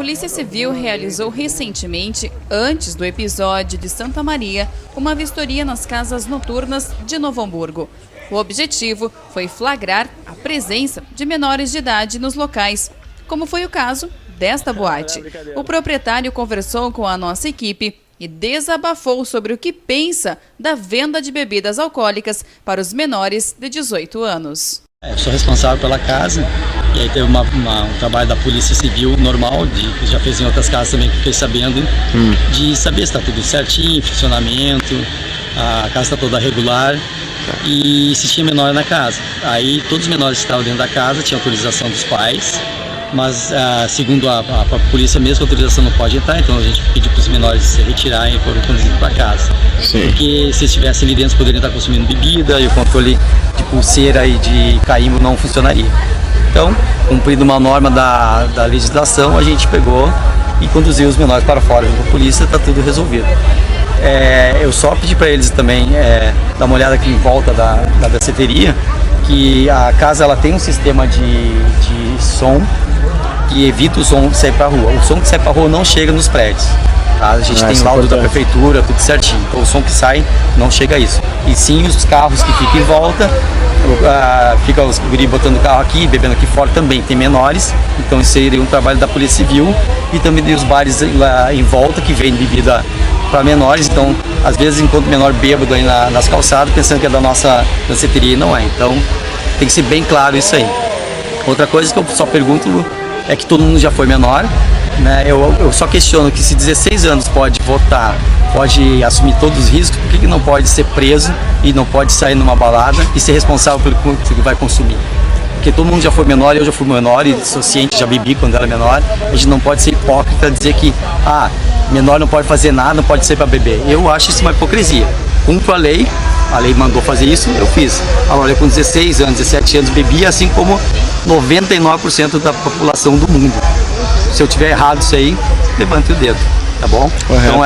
Polícia Civil realizou recentemente, antes do episódio de Santa Maria, uma vistoria nas casas noturnas de Novo Hamburgo. O objetivo foi flagrar a presença de menores de idade nos locais, como foi o caso desta boate. O proprietário conversou com a nossa equipe e desabafou sobre o que pensa da venda de bebidas alcoólicas para os menores de 18 anos. Eu sou responsável pela casa, e aí teve um trabalho da Polícia Civil normal, que já fez em outras casas também, que fiquei sabendo, de saber se está tudo certinho, funcionamento, a casa está toda regular e se tinha menor na casa. Aí todos os menores que estavam dentro da casa tinham autorização dos pais, mas segundo a polícia mesmo, a autorização não pode entrar, então a gente pediu para os menores se retirarem e foram conduzidos para casa. Sim. Porque se estivessem ali dentro poderiam estar consumindo bebida e o controle de pulseira e de carimbo não funcionaria. Então, cumprindo uma norma da legislação, a gente pegou e conduziu os menores para fora junto com a polícia, está tudo resolvido. Eu só pedi para eles também dar uma olhada aqui em volta da danceteria, que a casa ela tem um sistema de som que evita o som de sair para a rua. O som que sai para a rua não chega nos prédios. Tá? A gente tem laudo da prefeitura, tudo certinho. Então o som que sai não chega a isso. E sim os carros que ficam em volta, fica os guris botando o carro aqui, bebendo aqui fora também. Tem menores, então isso seria um trabalho da Polícia Civil. E também tem os bares lá em volta que vendem bebida para menores. Então às vezes encontro menor bêbado aí nas calçadas, pensando que é da nossa danceteria e não é. Então tem que ser bem claro isso aí. Outra coisa que eu só pergunto é que todo mundo já foi menor, né? Eu só questiono que se 16 anos pode votar, pode assumir todos os riscos, por que não pode ser preso e não pode sair numa balada e ser responsável pelo que vai consumir? Porque todo mundo já foi menor, eu já fui menor e sou ciente, já bebi quando era menor. A gente não pode ser hipócrita, dizer que menor não pode fazer nada, não pode ser para beber. Eu acho isso uma hipocrisia. Cumpro a lei mandou fazer isso, eu fiz. Agora eu com 16 anos, 17 anos bebi, assim como 99% da população do mundo. Se eu tiver errado isso aí, levante o dedo, tá bom? Correto. Então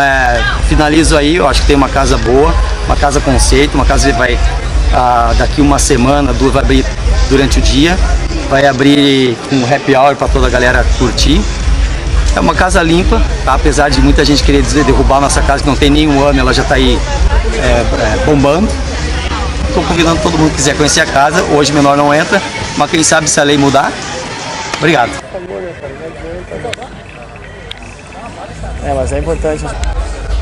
finalizo aí, eu acho que tem uma casa boa, uma casa conceito, uma casa que vai daqui uma semana, duas vai abrir durante o dia, vai abrir um happy hour para toda a galera curtir. É uma casa limpa, tá? Apesar de muita gente querer derrubar a nossa casa, que não tem nenhum ano, ela já está aí bombando. Estou convidando todo mundo que quiser conhecer a casa. Hoje menor não entra, mas quem sabe se a lei mudar. Obrigado. Mas é importante.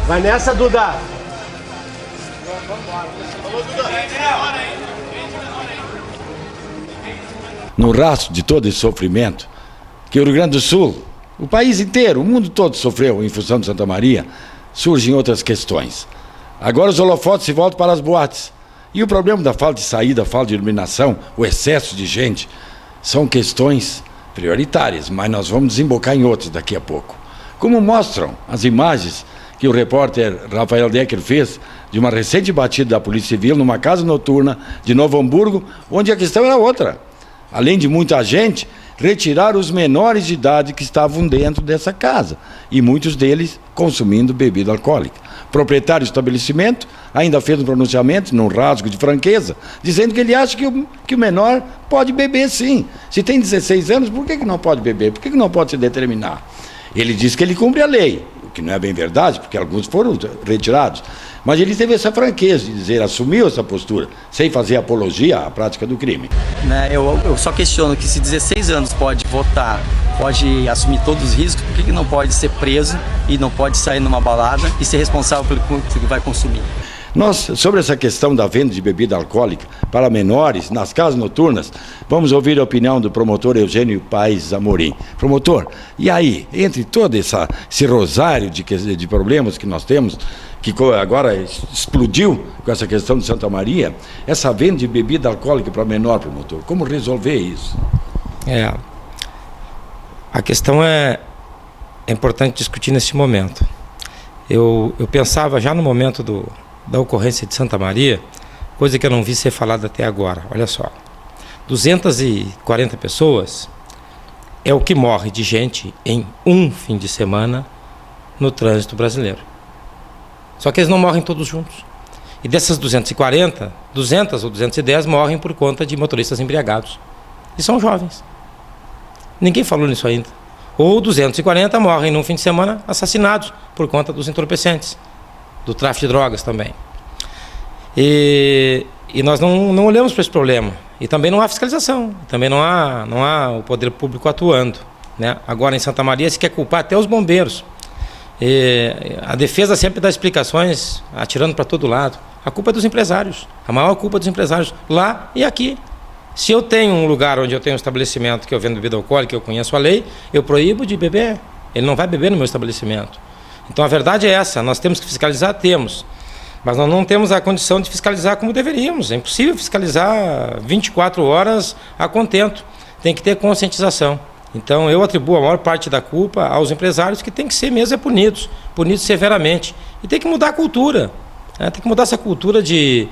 Vai nessa, Duda! No rastro de todo esse sofrimento que o Rio Grande do Sul, o país inteiro, o mundo todo sofreu em função de Santa Maria, surgem outras questões. Agora os holofotes se voltam para as boates. E o problema da falta de saída, a falta de iluminação, o excesso de gente, são questões prioritárias, mas nós vamos desembocar em outras daqui a pouco. Como mostram as imagens que o repórter Rafael Decker fez de uma recente batida da Polícia Civil numa casa noturna de Novo Hamburgo, onde a questão era outra. Além de muita gente, retirar os menores de idade que estavam dentro dessa casa, e muitos deles consumindo bebida alcoólica. O proprietário do estabelecimento ainda fez um pronunciamento, num rasgo de franqueza, dizendo que ele acha que o menor pode beber sim. Se tem 16 anos, por que não pode beber? Por que não pode se determinar? Ele diz que ele cumpre a lei, o que não é bem verdade, porque alguns foram retirados. Mas ele teve essa franqueza de dizer, assumiu essa postura, sem fazer apologia à prática do crime. Eu só questiono que se 16 anos pode votar, pode assumir todos os riscos, por que não pode ser preso e não pode sair numa balada e ser responsável pelo que vai consumir? Nós, sobre essa questão da venda de bebida alcoólica para menores nas casas noturnas, vamos ouvir a opinião do promotor Eugênio Paes Amorim. Promotor, e aí, entre todo esse rosário de problemas que nós temos, que agora explodiu com essa questão de Santa Maria, essa venda de bebida alcoólica para menor, promotor, como resolver isso? A questão é importante discutir nesse momento. Eu pensava já no momento da ocorrência de Santa Maria, coisa que eu não vi ser falada até agora. Olha só, 240 pessoas é o que morre de gente em um fim de semana no trânsito brasileiro. Só que eles não morrem todos juntos. E dessas 240, 200 ou 210 morrem por conta de motoristas embriagados. E são jovens. Ninguém falou nisso ainda. Ou 240 morrem num fim de semana assassinados por conta dos entorpecentes, do tráfico de drogas também. E nós não olhamos para esse problema. E também não há fiscalização, também não há o poder público atuando, né? Agora em Santa Maria se quer culpar até os bombeiros. A defesa sempre dá explicações, atirando para todo lado. A culpa é dos empresários, a maior culpa é dos empresários, lá e aqui. Se eu tenho um lugar onde eu tenho um estabelecimento que eu vendo bebida alcoólica, eu conheço a lei, eu proíbo de beber. Ele não vai beber no meu estabelecimento. Então a verdade é essa, nós temos que fiscalizar, temos. Mas nós não temos a condição de fiscalizar como deveríamos. É impossível fiscalizar 24 horas a contento. Tem que ter conscientização. Então eu atribuo a maior parte da culpa aos empresários, que tem que ser mesmo punidos severamente. E tem que mudar a cultura. Tem que mudar essa cultura de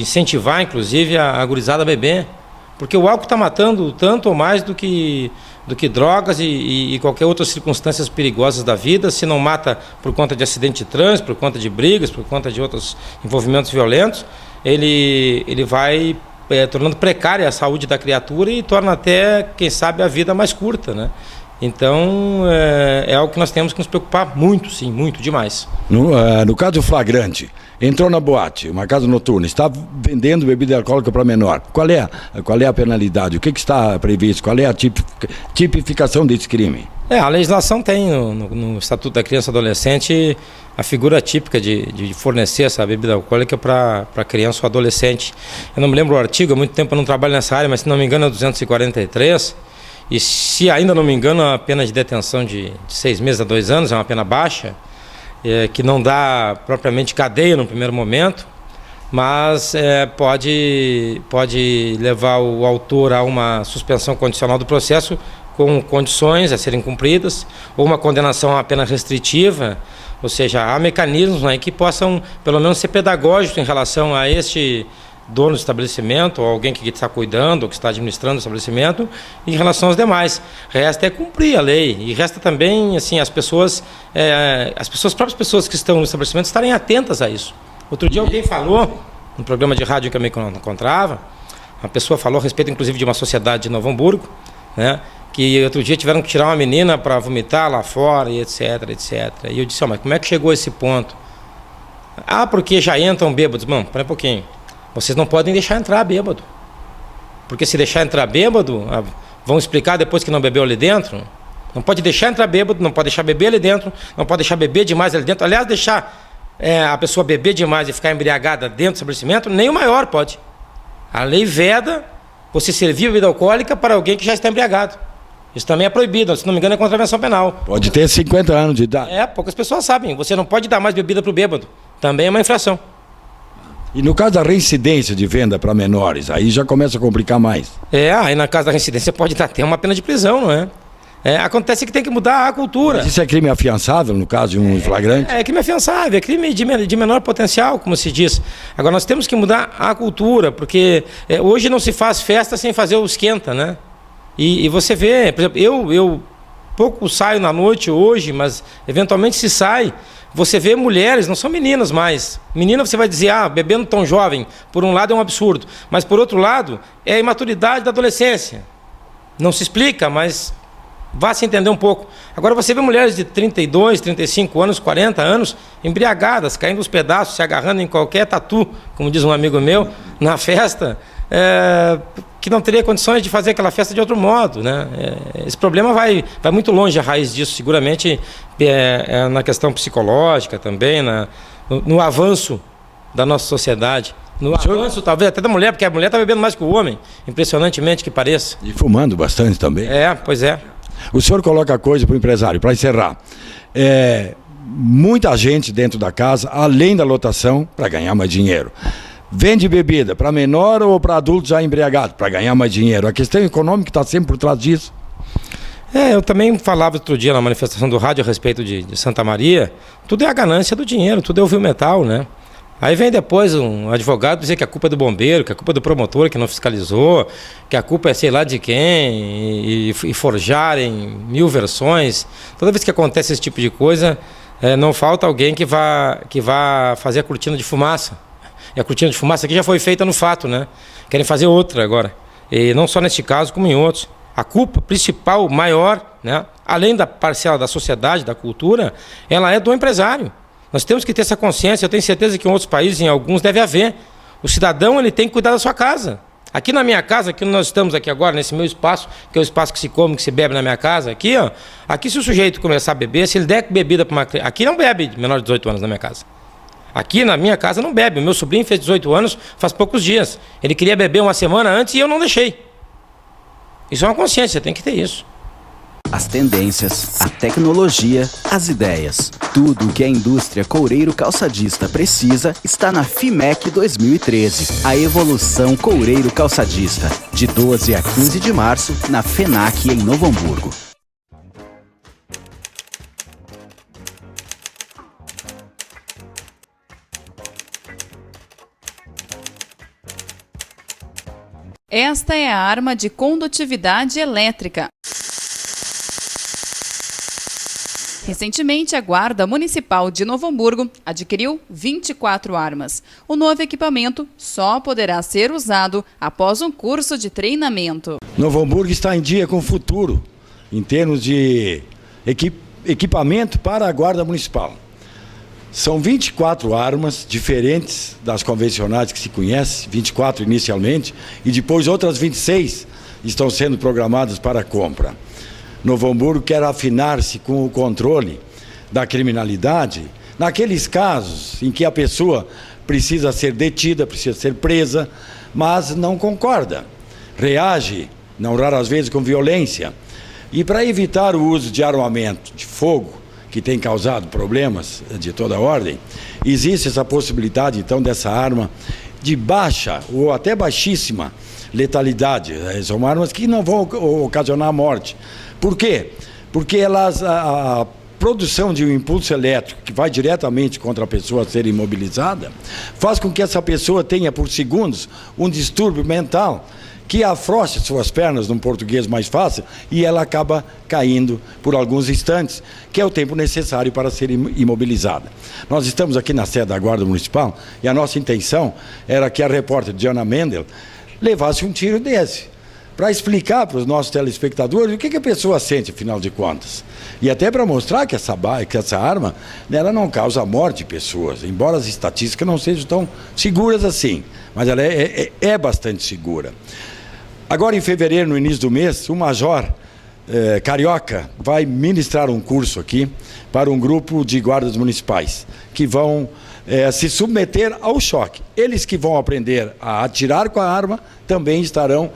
incentivar, inclusive, a gurizada a beber. Porque o álcool está matando tanto ou mais do que drogas e qualquer outras circunstâncias perigosas da vida. Se não mata por conta de acidente de trânsito, por conta de brigas, por conta de outros envolvimentos violentos, ele vai tornando precária a saúde da criatura e torna até, quem sabe, a vida mais curta, né? Então, é algo que nós temos que nos preocupar muito, sim, muito, demais. No caso flagrante, entrou na boate, uma casa noturna, está vendendo bebida alcoólica para menor. Qual é a penalidade? O que está previsto? Qual é a tipificação desse crime? A legislação tem no Estatuto da Criança e Adolescente a figura típica de fornecer essa bebida alcoólica para criança ou adolescente. Eu não me lembro o artigo, há muito tempo eu não trabalho nessa área, mas se não me engano é 243. E se ainda não me engano, a pena de detenção de 6 meses a 2 anos é uma pena baixa, que não dá propriamente cadeia no primeiro momento, mas pode levar o autor a uma suspensão condicional do processo com condições a serem cumpridas, ou uma condenação a uma pena restritiva. Ou seja, há mecanismos, né, que possam pelo menos ser pedagógicos em relação a este dono do estabelecimento, ou alguém que está cuidando, ou que está administrando o estabelecimento, em relação aos demais. Resta cumprir a lei, e resta também, assim, as próprias pessoas que estão no estabelecimento estarem atentas a isso. Outro dia alguém falou, no programa de rádio que eu me encontrava, uma pessoa falou a respeito, inclusive, de uma sociedade de Novo Hamburgo, né, que outro dia tiveram que tirar uma menina para vomitar lá fora, e etc, etc. E eu disse, mas como é que chegou a esse ponto? Porque já entram bêbados. Bom, espera um pouquinho. Vocês não podem deixar entrar bêbado. Porque se deixar entrar bêbado, vão explicar depois que não bebeu ali dentro. Não pode deixar entrar bêbado, não pode deixar beber ali dentro, não pode deixar beber demais ali dentro. Aliás, deixar a pessoa beber demais e ficar embriagada dentro do estabelecimento, nem o maior pode. A lei veda você servir bebida alcoólica para alguém que já está embriagado. Isso também é proibido, se não me engano é contravenção penal. Pode ter 50 anos de idade. Poucas pessoas sabem. Você não pode dar mais bebida para o bêbado. Também é uma infração. E no caso da reincidência de venda para menores, aí já começa a complicar mais. Aí na caso da reincidência pode dar até uma pena de prisão, não é? Acontece que tem que mudar a cultura. Mas isso é crime afiançável, no caso de um flagrante? É crime afiançável, é crime de menor potencial, como se diz. Agora nós temos que mudar a cultura, porque hoje não se faz festa sem fazer o esquenta, né? E você vê, por exemplo, eu pouco saio na noite hoje, mas eventualmente se sai, você vê mulheres, não são meninas mais. Menina você vai dizer, bebendo tão jovem, por um lado é um absurdo, mas por outro lado é a imaturidade da adolescência. Não se explica, mas vá se entender um pouco. Agora você vê mulheres de 32, 35 anos, 40 anos, embriagadas, caindo aos pedaços, se agarrando em qualquer tatu, como diz um amigo meu, na festa, que não teria condições de fazer aquela festa de outro modo, né? Esse problema vai muito longe a raiz disso, seguramente na questão psicológica também, no avanço da nossa sociedade. No avanço, talvez, até da mulher, porque a mulher está bebendo mais que o homem, impressionantemente que pareça. E fumando bastante também. Pois é. O senhor coloca a coisa para o empresário, para encerrar. Muita gente dentro da casa, além da lotação, para ganhar mais dinheiro. Vende bebida para menor ou para adulto já embriagado, para ganhar mais dinheiro. A questão econômica está sempre por trás disso. Eu também falava outro dia na manifestação do rádio a respeito de Santa Maria. Tudo é a ganância do dinheiro, tudo é o vil metal, né? Aí vem depois um advogado dizer que a culpa é do bombeiro, que a culpa é do promotor que não fiscalizou, que a culpa é sei lá de quem, e forjarem 1000 versões. Toda vez que acontece esse tipo de coisa, não falta alguém que vá fazer a cortina de fumaça. E a cortina de fumaça aqui já foi feita no fato, né? Querem fazer outra agora. E não só neste caso, como em outros. a culpa principal, maior, né, além da parcela da sociedade, da cultura, ela é do empresário. Nós temos que ter essa consciência. Eu tenho certeza que em outros países, em alguns, deve haver. O cidadão, ele tem que cuidar da sua casa. Aqui na minha casa, aqui nós estamos aqui agora, nesse meu espaço, que é o espaço que se come, que se bebe na minha casa, aqui, ó. Aqui, se o sujeito começar a beber, se ele der bebida para uma criança... Aqui não bebe menor de 18 anos na minha casa. Aqui na minha casa não bebe. O meu sobrinho fez 18 anos faz poucos dias. Ele queria beber uma semana antes e eu não deixei. Isso é uma consciência, tem que ter isso. As tendências, a tecnologia, as ideias. Tudo o que a indústria coureiro calçadista precisa está na FIMEC 2013. A evolução coureiro calçadista. De 12 a 15 de março, na FENAC em Novo Hamburgo. Esta é a arma de condutividade elétrica. Recentemente, a Guarda Municipal de Novo Hamburgo adquiriu 24 armas. O novo equipamento só poderá ser usado após um curso de treinamento. Novo Hamburgo está em dia com o futuro, em termos de equipamento para a Guarda Municipal. São 24 armas diferentes das convencionais que se conhece, 24 inicialmente, e depois outras 26 estão sendo programadas para compra. Novo Hamburgo quer afinar-se com o controle da criminalidade naqueles casos em que a pessoa precisa ser detida, precisa ser presa, mas não concorda, reage, não raras vezes, com violência. E para evitar o uso de armamento de fogo, que tem causado problemas de toda ordem, existe essa possibilidade, então, dessa arma de baixa ou até baixíssima letalidade. São armas que não vão ocasionar morte. Por quê? Porque a produção de um impulso elétrico que vai diretamente contra a pessoa a ser imobilizada faz com que essa pessoa tenha por segundos um distúrbio mental que afrouxa suas pernas, num português mais fácil, e ela acaba caindo por alguns instantes, que é o tempo necessário para ser imobilizada. Nós estamos aqui na sede da Guarda Municipal e a nossa intenção era que a repórter Diana Mendel levasse um tiro desse, para explicar para os nossos telespectadores o que a pessoa sente, afinal de contas. E até para mostrar que essa arma, ela não causa morte de pessoas, embora as estatísticas não sejam tão seguras assim, mas ela é bastante segura. Agora, em fevereiro, no início do mês, o Major Carioca vai ministrar um curso aqui para um grupo de guardas municipais, que vão se submeter ao choque. Eles que vão aprender a atirar com a arma também estarão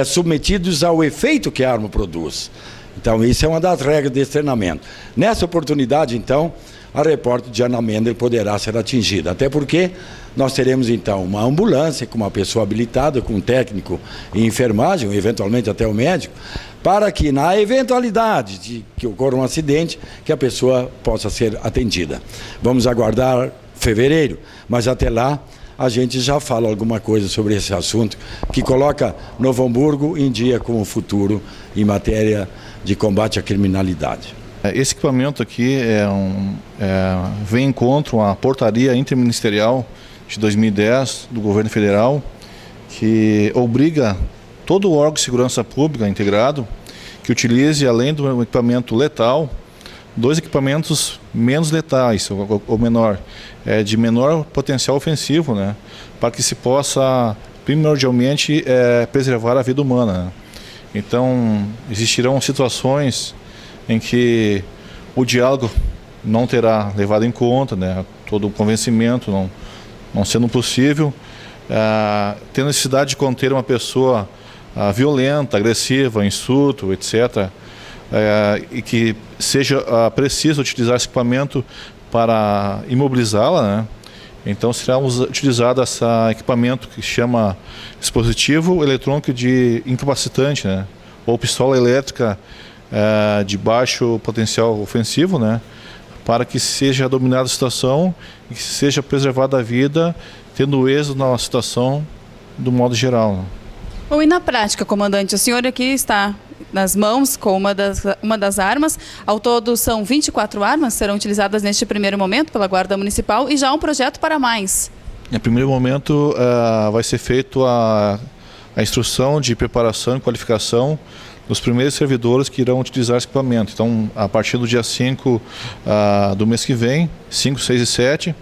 submetidos ao efeito que a arma produz. Então, isso é uma das regras desse treinamento. Nessa oportunidade, então, a repórter Diana Mendel poderá ser atingida, até porque nós teremos, então, uma ambulância com uma pessoa habilitada, com um técnico em enfermagem, eventualmente até o médico, para que, na eventualidade de que ocorra um acidente, que a pessoa possa ser atendida. Vamos aguardar fevereiro, mas até lá a gente já fala alguma coisa sobre esse assunto, que coloca Novo Hamburgo em dia com o futuro em matéria de combate à criminalidade. Esse equipamento aqui vem em encontro à portaria interministerial de 2010 do governo federal, que obriga todo o órgão de segurança pública integrado que utilize, além do equipamento letal, 2 equipamentos menos letais, ou menor, de menor potencial ofensivo, né, para que se possa primordialmente preservar a vida humana, né. Então, existirão situações em que o diálogo não terá levado em conta, né, todo o convencimento não sendo possível, ter necessidade de conter uma pessoa violenta, agressiva, insulto, etc., e que seja preciso utilizar esse equipamento para imobilizá-la, né? Então será utilizado esse equipamento que chama dispositivo eletrônico de incapacitante, né? Ou pistola elétrica de baixo potencial ofensivo, né? Para que seja dominada a situação e que seja preservada a vida, tendo êxito na situação do modo geral, né? Bom, e na prática, comandante, o senhor aqui está nas mãos com uma das armas. Ao todo são 24 armas que serão utilizadas neste primeiro momento pela Guarda Municipal e já um projeto para mais. Em primeiro momento vai ser feito a instrução de preparação e qualificação nos primeiros servidores que irão utilizar esse equipamento. Então, a partir do dia 5 do mês que vem, 5, 6 e 7,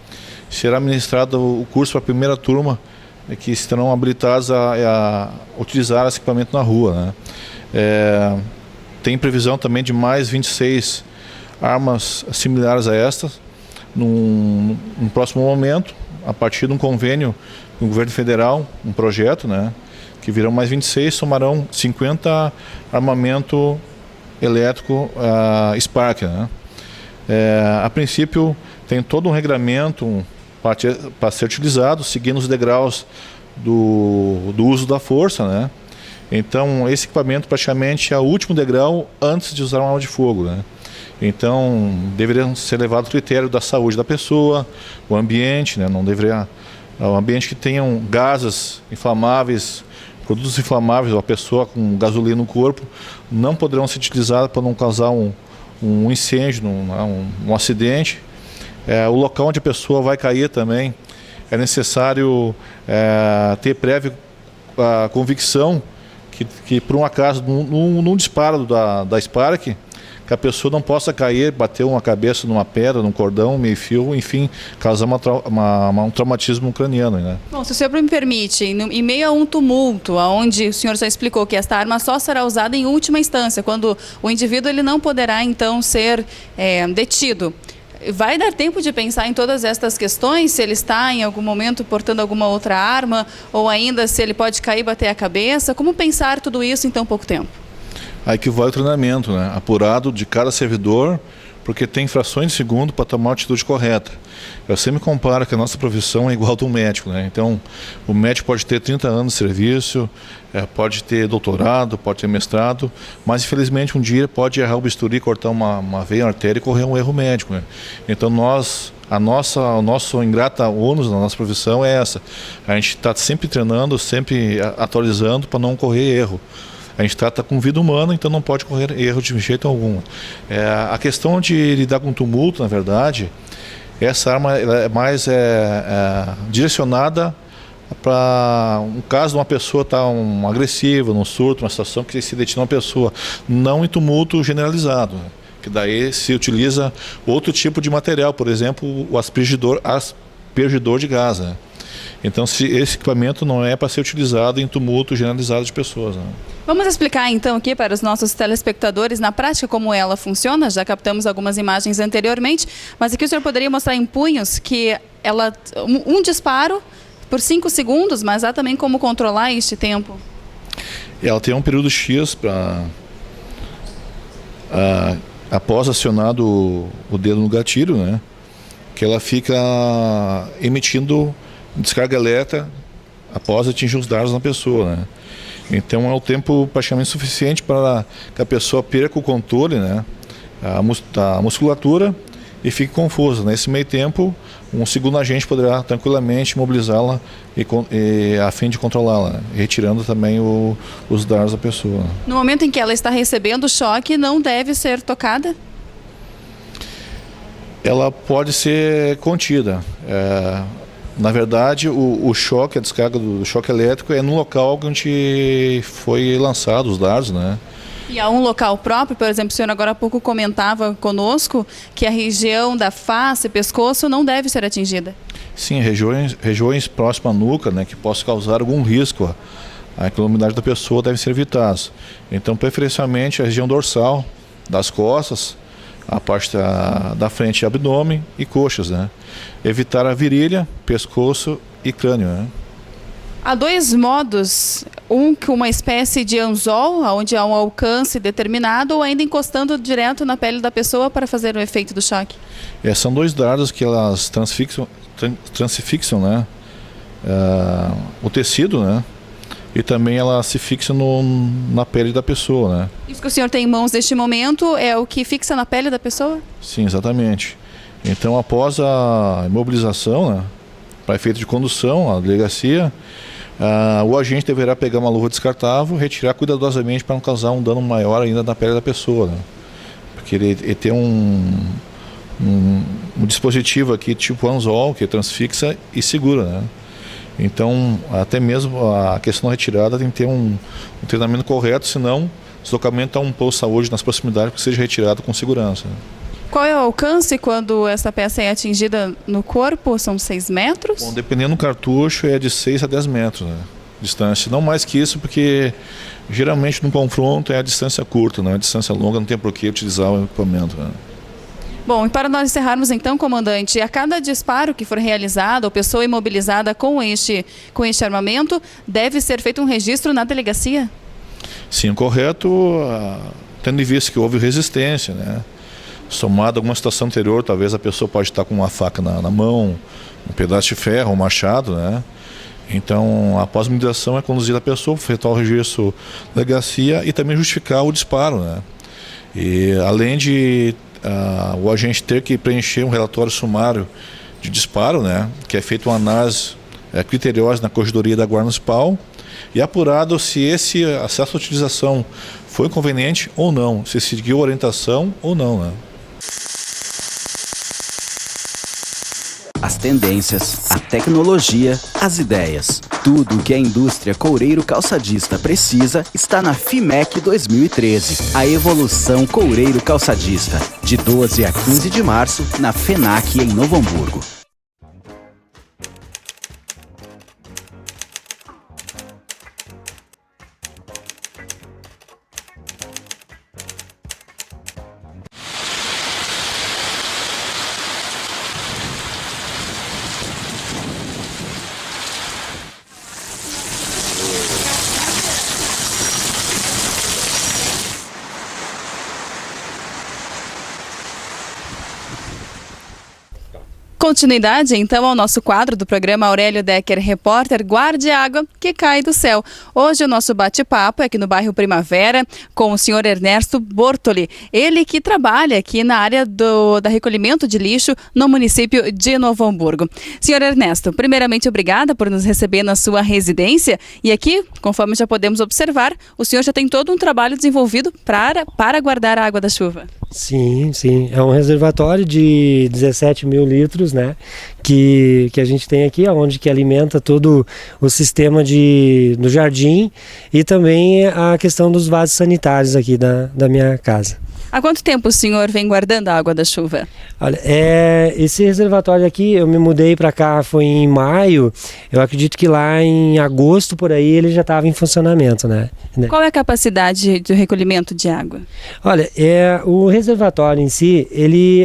será ministrado o curso para a primeira turma que estarão habilitados a utilizar esse equipamento na rua, né? Tem previsão também de mais 26 armas similares a estas num próximo momento, a partir de um convênio com o governo federal, um projeto, né, que virão mais 26, somarão 50 armamento elétrico Spark, né? A princípio tem todo um regramento para ser utilizado, seguindo os degraus do uso da força, né? Então esse equipamento praticamente é o último degrau antes de usar uma arma de fogo, né? Então deveria ser levado o critério da saúde da pessoa, o ambiente, né? Não deveria, o ambiente que tenham gases inflamáveis, produtos inflamáveis, ou a pessoa com gasolina no corpo, não poderão ser utilizados para não causar um incêndio, um acidente. O local onde a pessoa vai cair também é necessário ter prévia convicção que por um acaso, num disparo da Spark, que a pessoa não possa cair, bater uma cabeça numa pedra, num cordão, meio fio, enfim, causar um traumatismo craniano, né? Bom, se o senhor me permite, em meio a um tumulto, onde o senhor já explicou que esta arma só será usada em última instância, quando o indivíduo ele não poderá então ser detido. Vai dar tempo de pensar em todas estas questões, se ele está em algum momento portando alguma outra arma, ou ainda se ele pode cair e bater a cabeça? Como pensar tudo isso em tão pouco tempo? Aí que vai o treinamento, né? Apurado de cada servidor, porque tem frações de segundo para tomar a atitude correta. Eu sempre comparo que a nossa profissão é igual a do médico, né? Então, o médico pode ter 30 anos de serviço, pode ter doutorado, pode ter mestrado, mas infelizmente um dia pode errar o bisturi, cortar uma veia, uma artéria e correr um erro médico, né? Então o nosso ingrata ônus na nossa profissão é essa. A gente está sempre treinando, sempre atualizando para não correr erro. A gente trata com vida humana, então não pode correr erro de jeito algum. A questão de lidar com tumulto, na verdade, essa arma é mais direcionada para um caso de uma pessoa estar agressiva, num surto, uma situação que se detiver uma pessoa, não em tumulto generalizado, né? Que daí se utiliza outro tipo de material, por exemplo, o aspergidor de gás, né? Então, esse equipamento não é para ser utilizado em tumulto generalizado de pessoas, né? Vamos explicar então aqui para os nossos telespectadores na prática como ela funciona. Já captamos algumas imagens anteriormente, mas aqui o senhor poderia mostrar em punhos que ela um disparo por 5 segundos, mas há também como controlar este tempo? Ela tem um período X para após acionado o dedo no gatilho, né? Que ela fica emitindo descarga elétrica após atingir os dados na pessoa, né? Então é o tempo praticamente suficiente para que a pessoa perca o controle, né, da musculatura e fique confusa. Nesse meio tempo, um segundo agente poderá tranquilamente mobilizá-la a fim de controlá-la, né, retirando também os dados da pessoa. No momento em que ela está recebendo o choque, não deve ser tocada? Ela pode ser contida. Na verdade, o choque, a descarga do choque elétrico é no local onde foi lançado os dardos, né? E há um local próprio, por exemplo, o senhor agora há pouco comentava conosco que a região da face, pescoço, não deve ser atingida. Sim, regiões próximas à nuca, né, que possam causar algum risco à equanimidade da pessoa devem ser evitadas. Então, preferencialmente, a região dorsal, das costas, a parte da frente, abdômen e coxas, né? Evitar a virilha, pescoço e crânio, né? Há 2 modos, um com uma espécie de anzol, onde há um alcance determinado, ou ainda encostando direto na pele da pessoa para fazer o efeito do choque? São 2 dardos que elas transfixam, né? O tecido, né? E também ela se fixa na pele da pessoa, né? Isso que o senhor tem em mãos neste momento é o que fixa na pele da pessoa? Sim, exatamente. Então, após a imobilização, né, para efeito de condução, a delegacia, o agente deverá pegar uma luva descartável, retirar cuidadosamente para não causar um dano maior ainda na pele da pessoa, né? Porque ele tem um dispositivo aqui tipo anzol, que transfixa e segura, né? Então, até mesmo a questão da retirada tem que ter um treinamento correto, senão deslocamento a um posto de saúde nas proximidades que seja retirado com segurança. Qual é o alcance quando essa peça é atingida no corpo? São 6 metros? Bom, dependendo do cartucho, é de 6 a 10 metros, né? Distância. Não mais que isso, porque geralmente no confronto é a distância curta, né? A distância longa não tem por que utilizar o equipamento, né? Bom, e para nós encerrarmos então, comandante, a cada disparo que for realizado ou pessoa imobilizada com este armamento, deve ser feito um registro na delegacia? Sim, correto, tendo em vista que houve resistência, né? Somado a alguma situação anterior, talvez a pessoa pode estar com uma faca na mão, um pedaço de ferro, um machado, né? Então, após a imobilização, é conduzida a pessoa, efetuar o registro na delegacia e também justificar o disparo, né? E além de o agente ter que preencher um relatório sumário de disparo, né? Que é feita uma análise criteriosa na corregedoria da Guarda Municipal e apurado se esse acesso à utilização foi conveniente ou não, se seguiu a orientação ou não, né? As tendências, a tecnologia, as ideias. Tudo o que a indústria coureiro-calçadista precisa está na FIMEC 2013. A evolução coureiro-calçadista. De 12 a 15 de março, na FENAC em Novo Hamburgo. Continuidade, então, ao nosso quadro do programa Aurélio Decker Repórter Guarde Água que Cai do Céu. Hoje o nosso bate-papo é aqui no bairro Primavera com o senhor Ernesto Bortoli. Ele que trabalha aqui na área da recolhimento de lixo no município de Novo Hamburgo. Senhor Ernesto, primeiramente obrigada por nos receber na sua residência. E aqui, conforme já podemos observar, o senhor já tem todo um trabalho desenvolvido para guardar a água da chuva. Sim. É um reservatório de 17 mil litros, né? Que a gente tem aqui, onde que alimenta todo o sistema do jardim e também a questão dos vasos sanitários aqui da minha casa. Há quanto tempo o senhor vem guardando a água da chuva? Olha, esse reservatório aqui, eu me mudei para cá, foi em maio. Eu acredito que lá em agosto, por aí, ele já estava em funcionamento, né? Qual é a capacidade de recolhimento de água? Olha, o reservatório em si,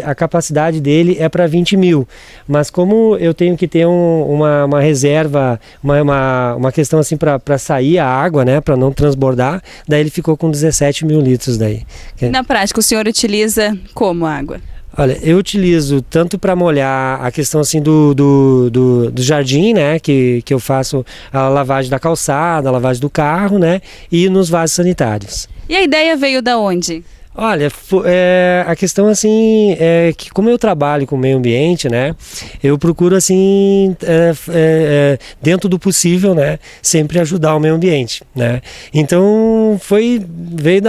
a capacidade dele é para 20 mil. Mas como eu tenho que ter uma reserva, uma questão assim para sair a água, né? Para não transbordar, daí ele ficou com 17 mil litros daí. Na prática, o senhor utiliza como água? Olha, eu utilizo tanto para molhar a questão assim do jardim, né, que eu faço a lavagem da calçada, a lavagem do carro, né, e nos vasos sanitários. E a ideia veio da onde? Olha, a questão assim é que como eu trabalho com o meio ambiente, né, eu procuro assim, dentro do possível, né, sempre ajudar o meio ambiente, né. Então veio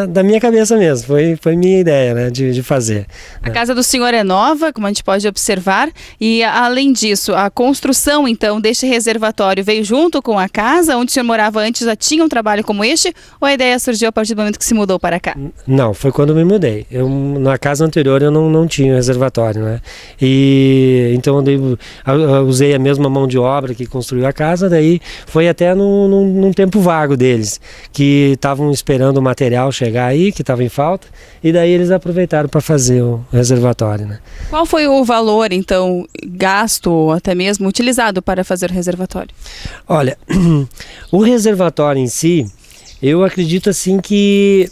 da minha cabeça mesmo, foi minha ideia, né, de fazer. A casa do senhor é nova, como a gente pode observar, e além disso, a construção então deste reservatório veio junto com a casa onde o senhor morava antes, já tinha um trabalho como este, ou a ideia surgiu a partir do momento que se mudou para cá? Não, foi quando eu me mudei. Na casa anterior eu não tinha reservatório, né? E então eu usei a mesma mão de obra que construiu a casa, daí foi até num tempo vago deles, que estavam esperando o material chegar aí, que estava em falta, e daí eles aproveitaram para fazer o reservatório, né? Qual foi o valor, então, gasto ou até mesmo utilizado para fazer o reservatório? Olha, o reservatório em si, eu acredito assim que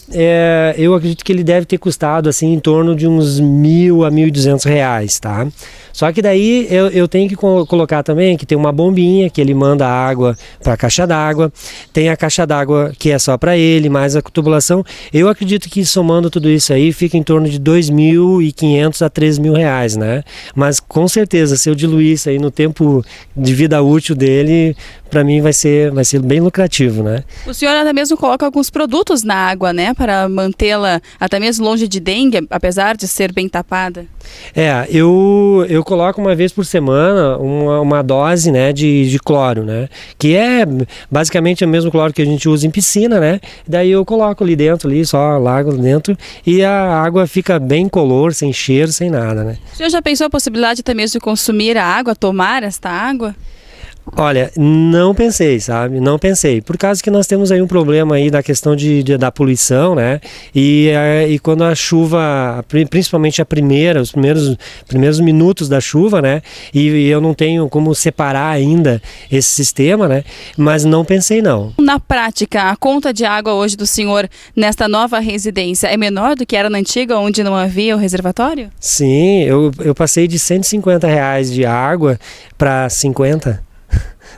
ele deve ter custado assim em torno de uns R$1.000 a R$1.200, tá? Só que daí eu tenho que colocar também que tem uma bombinha que ele manda água para a caixa d'água, tem a caixa d'água que é só para ele, mais a tubulação. Eu acredito que somando tudo isso aí fica em torno de R$2.500 a R$3.000, né? Mas com certeza, se eu diluir isso aí no tempo de vida útil dele, para mim vai ser bem lucrativo, né? O senhor até mesmo coloca alguns produtos na água, né? Para mantê-la até mesmo longe de dengue, apesar de ser bem tapada. Eu coloco uma vez por semana uma dose, né, de cloro, né, que é basicamente o mesmo cloro que a gente usa em piscina, né, daí eu coloco ali dentro, só largo dentro e a água fica bem incolor, sem cheiro, sem nada, né. O senhor já pensou a possibilidade até mesmo de consumir a água, tomar esta água? Olha, não pensei, sabe? Não pensei. Por causa que nós temos aí um problema aí da questão da poluição, né? E quando a chuva, principalmente os primeiros minutos da chuva, né? E eu não tenho como separar ainda esse sistema, né? Mas não pensei, não. Na prática, a conta de água hoje do senhor nesta nova residência é menor do que era na antiga, onde não havia o reservatório? Sim, eu passei de R$150 de água para 50.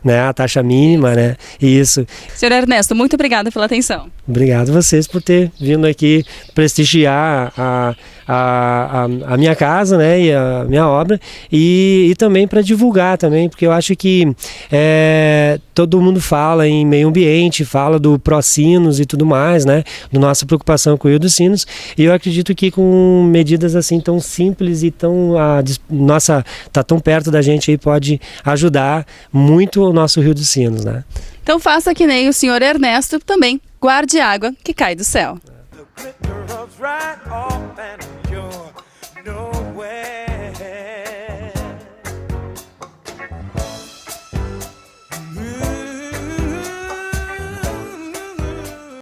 Né, a taxa mínima, né? Isso. Senhor Ernesto, muito obrigada pela atenção. Obrigado a vocês por ter vindo aqui prestigiar a minha casa, né, e a minha obra, e também para divulgar também, porque eu acho que todo mundo fala em meio ambiente, fala do Procinos e tudo mais, né, da nossa preocupação com o Rio dos Sinos, e eu acredito que com medidas assim tão simples e tá tão perto da gente aí, pode ajudar muito o nosso Rio dos Sinos, né. Então faça que nem o senhor Ernesto também. Guarde água que cai do céu.